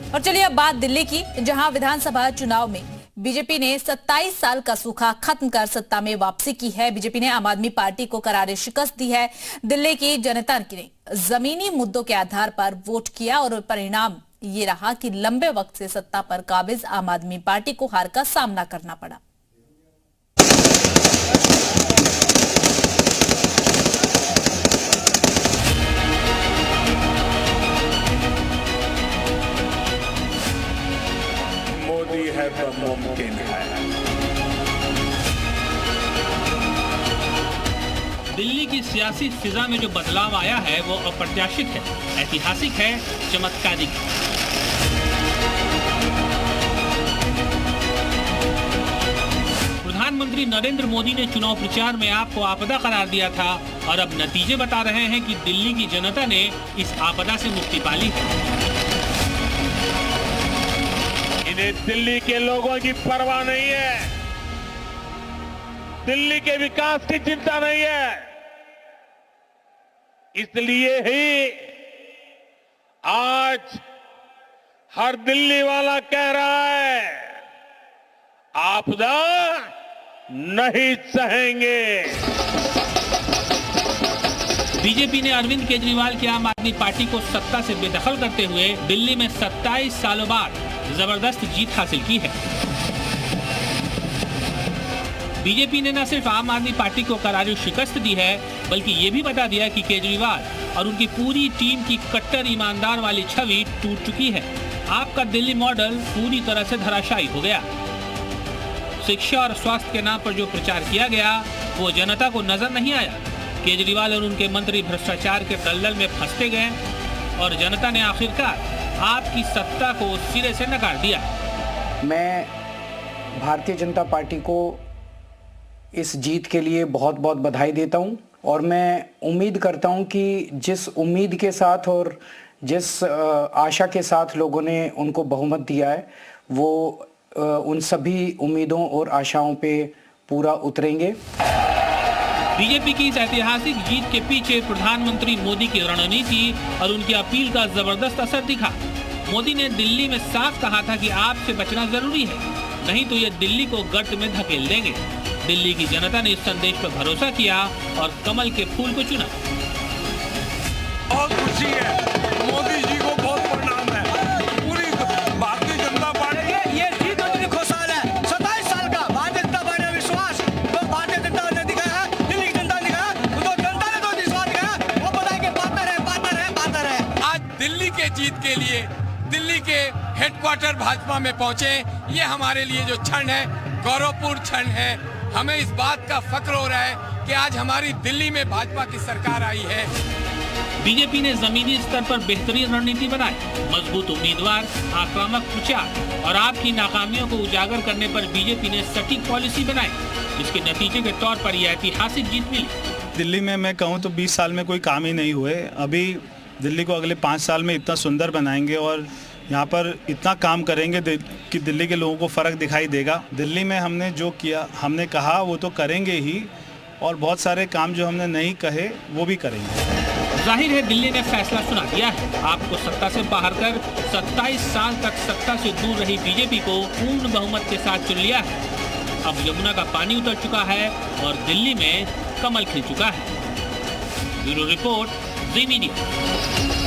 और चलिए अब बात दिल्ली की, जहां विधानसभा चुनाव में बीजेपी ने 27 साल का सूखा खत्म कर सत्ता में वापसी की है। बीजेपी ने आम आदमी पार्टी को करारी शिकस्त दी है। दिल्ली की जनता ने जमीनी मुद्दों के आधार पर वोट किया और परिणाम ये रहा कि लंबे वक्त से सत्ता पर काबिज आम आदमी पार्टी को हार का सामना करना पड़ा। मोदी है तो मुमकिन है। दिल्ली की सियासी फिजा में जो बदलाव आया है वो अप्रत्याशित है, ऐतिहासिक है, चमत्कारिक है। प्रधानमंत्री नरेंद्र मोदी ने चुनाव प्रचार में आपको आपदा करार दिया था और अब नतीजे बता रहे हैं कि दिल्ली की जनता ने इस आपदा से मुक्ति पा ली है। इन्हें दिल्ली के लोगों की परवाह नहीं है, दिल्ली के विकास की चिंता नहीं है। इसलिए ही आज हर दिल्ली वाला कह रहा है, आपदा नहीं सहेंगे। बीजेपी ने अरविंद केजरीवाल की आम आदमी पार्टी को सत्ता से बेदखल करते हुए दिल्ली में 27 सालों बाद जबरदस्त जीत हासिल की है। बीजेपी ने न सिर्फ आम आदमी पार्टी को करारी शिकस्त दी है, बल्कि ये भी बता दिया कि केजरीवाल और उनकी पूरी टीम की कट्टर ईमानदार वाली छवि टूट चुकी है। आपका दिल्ली मॉडल पूरी तरह से धराशायी हो गया। शिक्षा और स्वास्थ्य के नाम पर जो प्रचार किया गया वो जनता को नजर नहीं आया। केजरीवाल और उनके मंत्री भ्रष्टाचार के दलदल में फंसते गए और जनता ने आखिरकार आपकी सत्ता को सिरे से नकार दिया। मैं भारतीय जनता पार्टी को इस जीत के लिए बहुत बहुत बधाई देता हूं और मैं उम्मीद करता हूं कि जिस उम्मीद के साथ और जिस आशा के साथ लोगों ने उनको बहुमत दिया है वो उन सभी उम्मीदों और आशाओं पे पूरा उतरेंगे। बीजेपी की इस ऐतिहासिक जीत के पीछे प्रधानमंत्री मोदी की रणनीति और उनकी अपील का जबरदस्त असर दिखा। मोदी ने दिल्ली में साफ कहा था कि आपसे बचना जरूरी है, नहीं तो ये दिल्ली को गर्त में धकेल देंगे। दिल्ली की जनता ने इस संदेश पर भरोसा किया और कमल के फूल को चुना। बहुत खुशी है, मोदी जी को बहुत प्रणाम है। पूरी भारतीय जनता पार्टी ये जीत होने की खुशहाल है। 27 साल का भारतीय जनता पार्टी का विश्वास तो भारतीय जनता ने दिखाया, दिल्ली की जनता ने दिखाया, तो जनता ने तो विश्वास दिखाया। वो बताया कि पार्टनर है। आज दिल्ली के जीत के लिए दिल्ली के हेडक्वार्टर भाजपा में पहुंचे, ये हमारे लिए जो क्षण है गौरवपूर्ण क्षण है। हमें इस बात का फक्र हो रहा है कि आज हमारी दिल्ली में भाजपा की सरकार आई है। बीजेपी ने जमीनी स्तर पर बेहतरीन रणनीति बनाई, मजबूत उम्मीदवार, आक्रामक प्रचार और आपकी नाकामियों को उजागर करने पर बीजेपी ने सटीक पॉलिसी बनाई, जिसके नतीजे के तौर पर यह ऐतिहासिक जीत मिली। दिल्ली में मैं कहूँ तो 20 साल में कोई काम ही नहीं हुए। अभी दिल्ली को अगले 5 साल में इतना सुंदर बनाएंगे और यहाँ पर इतना काम करेंगे कि दिल्ली के लोगों को फ़र्क दिखाई देगा। दिल्ली में हमने जो किया, हमने कहा वो तो करेंगे ही और बहुत सारे काम जो हमने नहीं कहे वो भी करेंगे। जाहिर है दिल्ली ने फैसला सुना दिया है। आपको सत्ता से बाहर कर 27 साल तक सत्ता से दूर रही बीजेपी को पूर्ण बहुमत के साथ चुन लिया है। अब यमुना का पानी उतर चुका है और दिल्ली में कमल खिल चुका है। ब्यूरो रिपोर्ट, जी मीडिया।